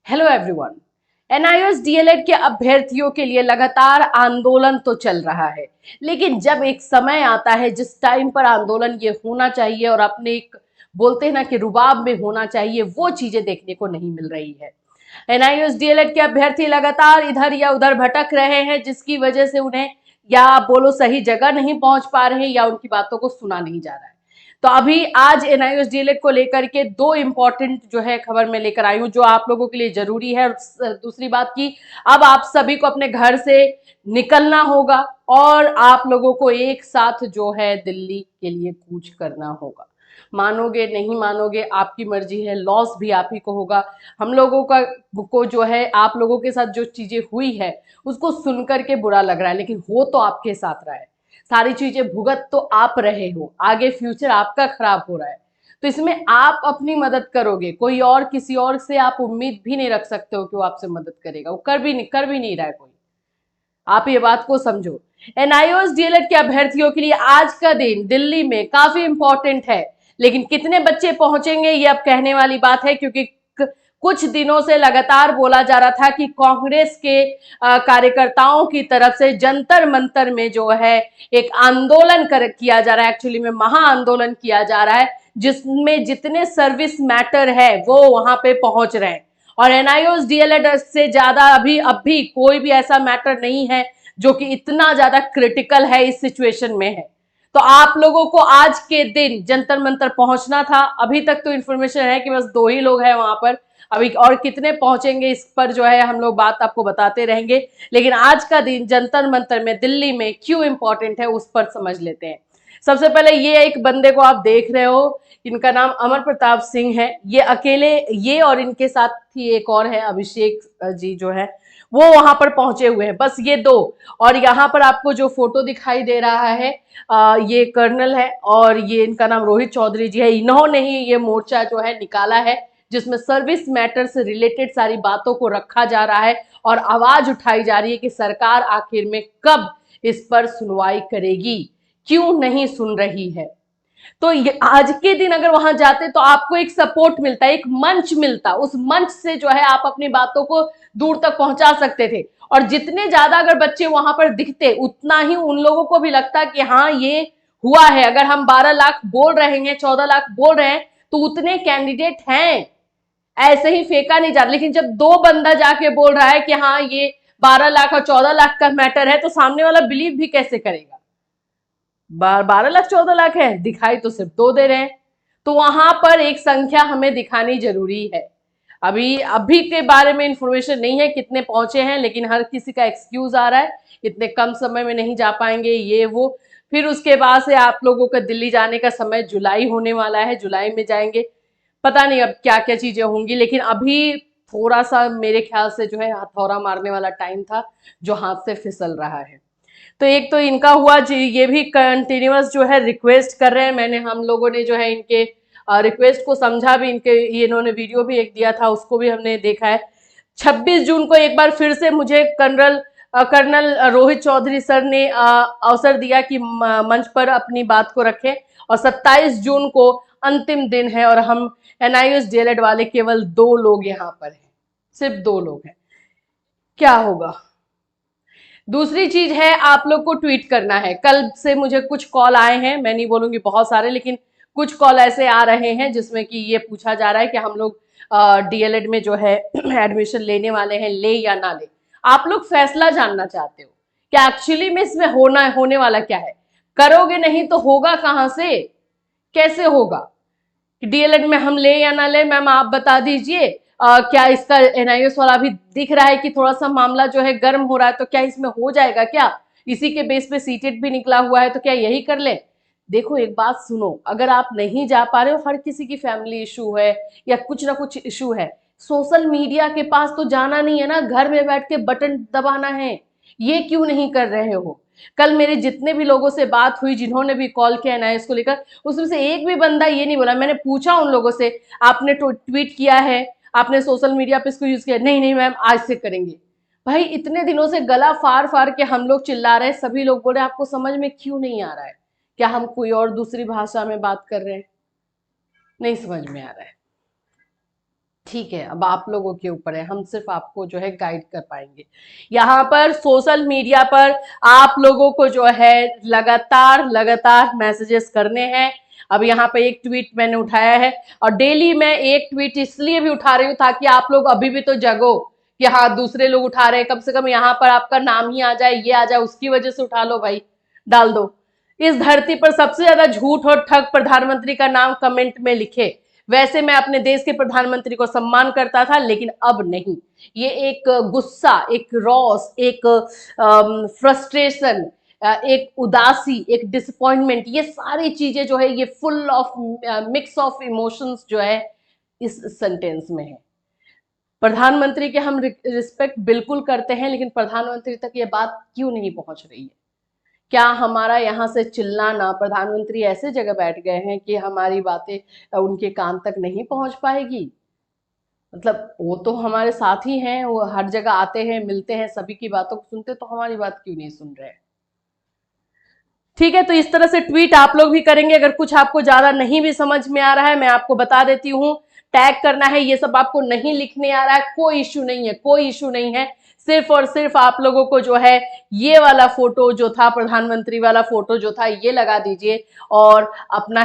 Hello everyone. NIOS DElEd के अभ्यर्थियों के लिए लगातार आंदोलन तो चल रहा है, लेकिन जब एक समय आता है जिस टाइम पर आंदोलन ये होना चाहिए और अपने एक बोलते हैं ना कि रुबाब में होना चाहिए, वो चीजें देखने को नहीं मिल रही है। एनआईओएस डीएलएड के अभ्यर्थी लगातार इधर या उधर भटक रहे हैं, जिसकी वजह से उन्हें या आप बोलो सही जगह नहीं पहुंच पा रहे हैं या उनकी बातों को सुना नहीं जा रहा है। तो अभी आज एनआईओएस डीएलएड को लेकर के दो इंपॉर्टेंट जो है खबर मैं लेकर आई हूं, जो आप लोगों के लिए जरूरी है। और दूसरी बात की अब आप सभी को अपने घर से निकलना होगा और आप लोगों को एक साथ जो है दिल्ली के लिए कूच करना होगा। मानोगे नहीं मानोगे आपकी मर्जी है, लॉस भी आप ही को होगा। हम लोगों को जो है आप लोगों के साथ जो चीजें हुई है उसको सुनकर के बुरा लग रहा है, लेकिन हो तो आपके साथ रहा है। सारी चीजें भुगत तो आप रहे हो, आगे फ्यूचर आपका खराब हो रहा है, तो इसमें आप अपनी मदद करोगे। कोई और किसी और से आप उम्मीद भी नहीं रख सकते हो कि वो आपसे मदद करेगा, वो कर भी नहीं रहा है कोई। आप ये बात को समझो। एनआईओएस डीएलएड के अभ्यर्थियों के लिए आज का दिन दिल्ली में काफी इंपॉर्टेंट है, लेकिन कितने बच्चे पहुंचेंगे ये अब कहने वाली बात है, क्योंकि कुछ दिनों से लगातार बोला जा रहा था कि कांग्रेस के कार्यकर्ताओं की तरफ से जंतर मंतर में जो है एक आंदोलन किया जा रहा है, एक्चुअली में महा आंदोलन किया जा रहा है, जिसमें जितने सर्विस मैटर है वो वहां पे पहुंच रहे हैं। और एनआईओएस डीएलएड से ज्यादा अब भी कोई भी ऐसा मैटर नहीं है जो कि इतना ज्यादा क्रिटिकल है, इस सिचुएशन में है। तो आप लोगों को आज के दिन जंतर मंतर पहुंचना था। अभी तक तो इन्फॉर्मेशन है कि बस 2 ही लोग हैं वहां पर। अभी और कितने पहुंचेंगे इस पर जो है हम लोग बात आपको बताते रहेंगे, लेकिन आज का दिन जंतर मंतर में दिल्ली में क्यों इंपॉर्टेंट है उस पर समझ लेते हैं। सबसे पहले ये एक बंदे को आप देख रहे हो, इनका नाम अमर प्रताप सिंह है। ये अकेले, ये और इनके साथ ही एक और है अभिषेक जी जो है, वो वहां पर पहुंचे हुए हैं, बस ये 2। और यहाँ पर आपको जो फोटो दिखाई दे रहा है ये कर्नल है और ये इनका नाम रोहित चौधरी जी है। इन्होंने ही ये मोर्चा जो है निकाला है, जिसमें सर्विस मैटर से रिलेटेड सारी बातों को रखा जा रहा है और आवाज उठाई जा रही है कि सरकार आखिर में कब इस पर सुनवाई करेगी, क्यों नहीं सुन रही है। तो आज के दिन अगर वहां जाते तो आपको एक सपोर्ट मिलता, एक मंच मिलता, उस मंच से जो है आप अपनी बातों को दूर तक पहुंचा सकते थे। और जितने ज्यादा अगर बच्चे वहां पर दिखते उतना ही उन लोगों को भी लगता कि हाँ ये हुआ है। अगर हम 12 लाख बोल रहे हैं, 14 लाख बोल रहे हैं, तो उतने कैंडिडेट हैं, ऐसे ही फेंका नहीं जा रहा। लेकिन जब 2 बंदा जाके बोल रहा है कि हाँ ये 12 लाख और 14 लाख का मैटर है, तो सामने वाला बिलीव भी कैसे करेगा। 12 लाख 14 लाख है, दिखाई तो सिर्फ 2 दे रहे हैं। तो वहां पर एक संख्या हमें दिखानी जरूरी है। अभी के बारे में इंफॉर्मेशन नहीं है कितने पहुंचे हैं, लेकिन हर किसी का एक्सक्यूज आ रहा है इतने कम समय में नहीं जा पाएंगे, ये वो। फिर उसके बाद से आप लोगों का दिल्ली जाने का समय जुलाई होने वाला है, जुलाई में जाएंगे। पता नहीं अब क्या क्या चीजें होंगी, लेकिन अभी थोड़ा सा मेरे ख्याल से जो है हथौड़ा मारने वाला टाइम था जो हाथ से फिसल रहा है। तो एक तो इनका हुआ जी, ये भी कंटिन्यूअस जो है रिक्वेस्ट कर रहे हैं। मैंने हम लोगों ने जो है इनके रिक्वेस्ट को समझा भी, इनके ये इन्होंने वीडियो भी एक दिया था, उसको भी हमने देखा है। 26 जून को एक बार फिर से मुझे कर्नल रोहित चौधरी सर ने अवसर दिया कि मंच पर अपनी बात को रखें, और 27 जून को अंतिम दिन है और हम एनआईओएस डीएलएड वाले केवल 2 लोग यहाँ पर हैं, सिर्फ 2 लोग हैं। क्या होगा? दूसरी चीज है, आप लोग को ट्वीट करना है। कल से मुझे कुछ कॉल आए हैं, मैं नहीं बोलूंगी बहुत सारे, लेकिन कुछ कॉल ऐसे आ रहे हैं जिसमें कि ये पूछा जा रहा है कि हम लोग डीएलएड में जो है एडमिशन लेने वाले हैं, ले या ना ले। आप लोग फैसला जानना चाहते हो कि एक्चुअली में इसमें होने वाला क्या है। करोगे नहीं तो होगा कहां से, कैसे होगा? डीएलएड में हम ले या ना ले, मैम आप बता दीजिए। क्या इसका एनआईओएस वाला अभी दिख रहा है कि थोड़ा सा मामला जो है गर्म हो रहा है, तो क्या इसमें हो जाएगा क्या? इसी के बेस पे सीटेट भी निकला हुआ है, तो क्या यही कर ले? देखो एक बात सुनो, अगर आप नहीं जा पा रहे हो, हर किसी की फैमिली इशू है या कुछ ना कुछ इशू है, सोशल मीडिया के पास तो जाना नहीं है ना, घर में बैठ के बटन दबाना है। ये क्यों नहीं कर रहे हो? कल मेरे जितने भी लोगों से बात हुई, जिन्होंने भी कॉल किया एनआईओएस को लेकर, उसमें से एक भी बंदा ये नहीं बोला। मैंने पूछा उन लोगों से, आपने ट्वीट किया है, आपने सोशल मीडिया पे इसको यूज किया? नहीं नहीं मैम, आज से करेंगे। भाई इतने दिनों से गला फाड़ फाड़ के हम लोग चिल्ला रहे हैं, सभी लोग बोल रहे हैं, आपको समझ में क्यों नहीं आ रहा है? क्या हम कोई और दूसरी भाषा में बात कर रहे हैं? नहीं समझ में आ रहा है। ठीक है, अब आप लोगों के ऊपर है, हम सिर्फ आपको जो है गाइड कर पाएंगे। यहाँ पर सोशल मीडिया पर आप लोगों को जो है लगातार लगातार मैसेजेस करने हैं। अब यहाँ पे एक ट्वीट मैंने उठाया है, और डेली मैं एक ट्वीट इसलिए भी उठा रही हूँ ताकि आप लोग अभी भी तो जगो कि हाँ दूसरे लोग उठा रहे हैं, कम से कम यहाँ पर आपका नाम ही आ जाए, ये आ जाए, उसकी वजह से उठा लो भाई, डाल दो। इस धरती पर सबसे ज्यादा झूठ और ठग प्रधानमंत्री का नाम कमेंट में लिखे। वैसे मैं अपने देश के प्रधानमंत्री को सम्मान करता था, लेकिन अब नहीं। ये एक गुस्सा, एक रॉस, एक फ्रस्ट्रेशन, एक उदासी, एक डिसअपॉइंटमेंट, ये सारी चीजें जो है ये full of mix of emotions जो है इस सेंटेंस में है। प्रधानमंत्री के हम रिस्पेक्ट बिल्कुल करते हैं, लेकिन प्रधानमंत्री तक ये बात क्यों नहीं पहुंच रही है? क्या हमारा यहाँ से चिल्लाना, प्रधानमंत्री ऐसे जगह बैठ गए हैं कि हमारी बातें उनके कान तक नहीं पहुंच पाएगी? मतलब वो तो हमारे साथ ही हैं, वो हर जगह आते हैं, मिलते हैं, सभी की बातों को सुनते, तो हमारी बात क्यों नहीं सुन रहे हैं? ठीक है, तो इस तरह से ट्वीट आप लोग भी करेंगे। अगर कुछ आपको ज्यादा नहीं भी समझ में आ रहा है, मैं आपको बता देती हूँ, टैग करना है, ये सब आपको नहीं लिखने आ रहा है, कोई इश्यू नहीं है, कोई इश्यू नहीं है। सिर्फ और सिर्फ आप लोगों को जो है ये वाला फोटो जो था, प्रधानमंत्री वाला फोटो जो था, ये लगा दीजिए और अपना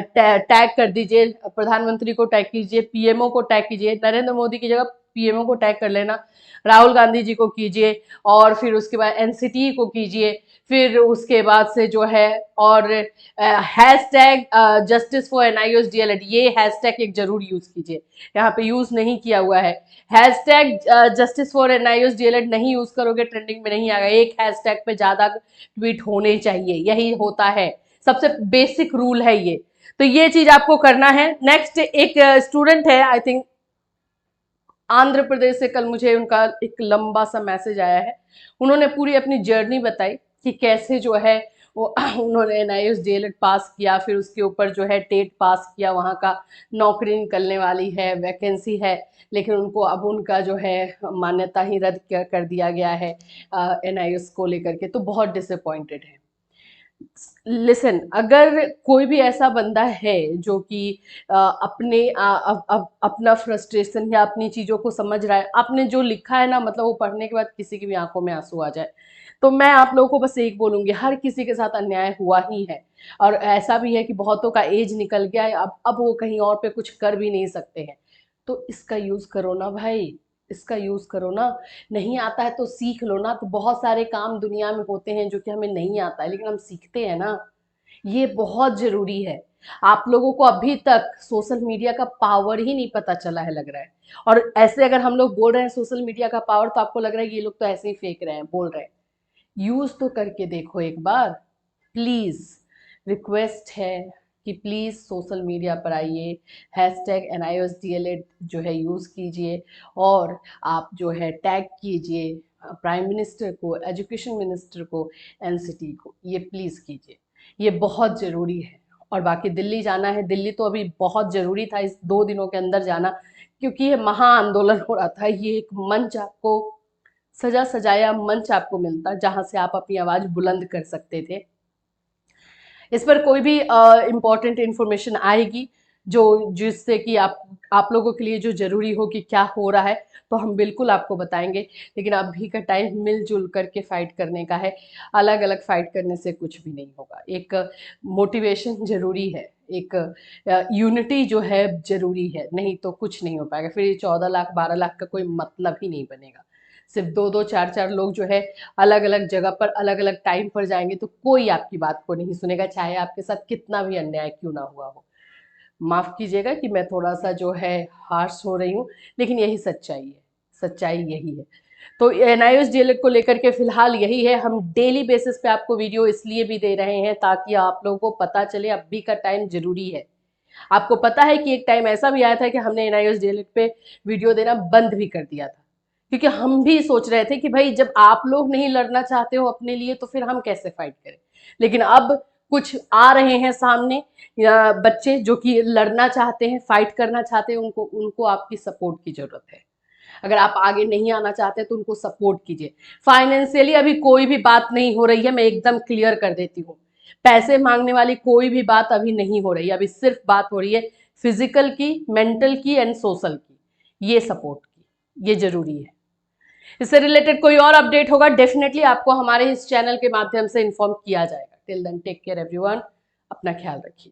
टैग कर दीजिए, प्रधानमंत्री को टैग कीजिए, पीएमओ को टैग कीजिए, नरेंद्र मोदी की जगह पीएमओ को टैग कर लेना, राहुल गांधी जी को कीजिए, और फिर उसके बाद एनसीटी को कीजिए, फिर उसके बाद से जो है, और hashtag justice for NIOS DElEd, ये हैशटैग एक जरूर यूज कीजिए, यहाँ पे यूज नहीं किया हुआ है। Hashtag justice for NIOS DElEd नहीं यूज करोगे, ट्रेंडिंग में नहीं आएगा। एक हैशटैग पे ज्यादा ट्वीट होने चाहिए, यही होता है, सबसे बेसिक रूल है ये। तो ये चीज आपको करना है। नेक्स्ट एक स्टूडेंट है, आई थिंक आंध्र प्रदेश से, कल मुझे उनका एक लंबा सा मैसेज आया है। उन्होंने पूरी अपनी जर्नी बताई कि कैसे जो है वो उन्होंने एनआईओएस डीएलएड पास किया, फिर उसके ऊपर जो है टेट पास किया, वहाँ का नौकरी निकलने वाली है, वैकेंसी है, लेकिन उनको अब उनका जो है मान्यता ही रद्द कर दिया गया है एनआईओएस को लेकर के, तो बहुत डिसअपॉइंटेड है। लिसन, अगर कोई भी ऐसा बंदा है जो कि अपना फ्रस्ट्रेशन या अपनी चीजों को समझ रहा है, आपने जो लिखा है ना, मतलब वो पढ़ने के बाद किसी की भी आंखों में आंसू आ जाए, तो मैं आप लोगों को बस एक बोलूंगी, हर किसी के साथ अन्याय हुआ ही है, और ऐसा भी है कि बहुतों का एज निकल गया है, अब वो कहीं और पे कुछ कर भी नहीं सकते हैं। तो इसका यूज करो ना भाई, इसका यूज करो ना। नहीं आता है तो सीख लो ना। तो बहुत सारे काम दुनिया में होते हैं जो कि हमें नहीं आता है, लेकिन हम सीखते हैं ना, ये बहुत जरूरी है। आप लोगों को अभी तक सोशल मीडिया का पावर ही नहीं पता चला है लग रहा है, और ऐसे अगर हम लोग बोल रहे हैं सोशल मीडिया का पावर, तो आपको लग रहा है कि ये लोग तो ऐसे ही फेंक रहे हैं, बोल रहे हैं। यूज तो करके देखो एक बार, प्लीज, रिक्वेस्ट है कि प्लीज सोशल मीडिया पर आइए, हैशटैग एनआईओएसडीएलएड जो है यूज कीजिए, और आप जो है टैग कीजिए प्राइम मिनिस्टर को, एजुकेशन मिनिस्टर को, एनसीटी को, ये प्लीज कीजिए, ये बहुत जरूरी है। और बाकी दिल्ली जाना है, दिल्ली तो अभी बहुत जरूरी था इस 2 दिनों के अंदर जाना, क्योंकि ये महा आंदोलन हो रहा था। ये एक मंच आपको, सजा सजाया मंच आपको मिलता जहां से आप अपनी आवाज बुलंद कर सकते थे। इस पर कोई भी इम्पोर्टेंट इंफॉर्मेशन आएगी जो जिससे कि आप लोगों के लिए जो जरूरी हो कि क्या हो रहा है, तो हम बिल्कुल आपको बताएंगे। लेकिन अभी का टाइम मिलजुल करके फाइट करने का है, अलग अलग फाइट करने से कुछ भी नहीं होगा। एक मोटिवेशन जरूरी है, एक यूनिटी जो है जरूरी है, नहीं तो कुछ नहीं हो पाएगा। फिर ये 14 लाख 12 लाख का कोई मतलब ही नहीं बनेगा। सिर्फ 2-2 4-4 लोग जो है अलग अलग जगह पर अलग अलग टाइम पर जाएंगे, तो कोई आपकी बात को नहीं सुनेगा, चाहे आपके साथ कितना भी अन्याय क्यों ना हुआ हो। माफ कीजिएगा कि मैं थोड़ा सा जो है हार्श हो रही हूँ, लेकिन यही सच्चाई है, सच्चाई यही है। तो एनआईओएस डीएलएड को लेकर के फिलहाल यही है। हम डेली बेसिस पे आपको वीडियो इसलिए भी दे रहे हैं ताकि आप लोगों को पता चले अभी का टाइम जरूरी है। आपको पता है कि एक टाइम ऐसा भी आया था कि हमने एनआईओएस डीएलएड पे वीडियो देना बंद भी कर दिया था, क्योंकि हम भी सोच रहे थे कि भाई जब आप लोग नहीं लड़ना चाहते हो अपने लिए, तो फिर हम कैसे फाइट करें। लेकिन अब कुछ आ रहे हैं सामने बच्चे जो कि लड़ना चाहते हैं, फाइट करना चाहते हैं, उनको उनको आपकी सपोर्ट की जरूरत है। अगर आप आगे नहीं आना चाहते तो उनको सपोर्ट कीजिए। फाइनेंशियली अभी कोई भी बात नहीं हो रही है, मैं एकदम क्लियर कर देती हूँ। पैसे मांगने वाली कोई भी बात अभी नहीं हो रही है, अभी सिर्फ बात हो रही है फिजिकल की, मेंटल की एंड सोशल की। ये सपोर्ट की, ये जरूरी है। इससे रिलेटेड कोई और अपडेट होगा डेफिनेटली आपको हमारे इस चैनल के माध्यम से इन्फॉर्म किया जाएगा। Till then take care everyone, अपना ख्याल रखिए।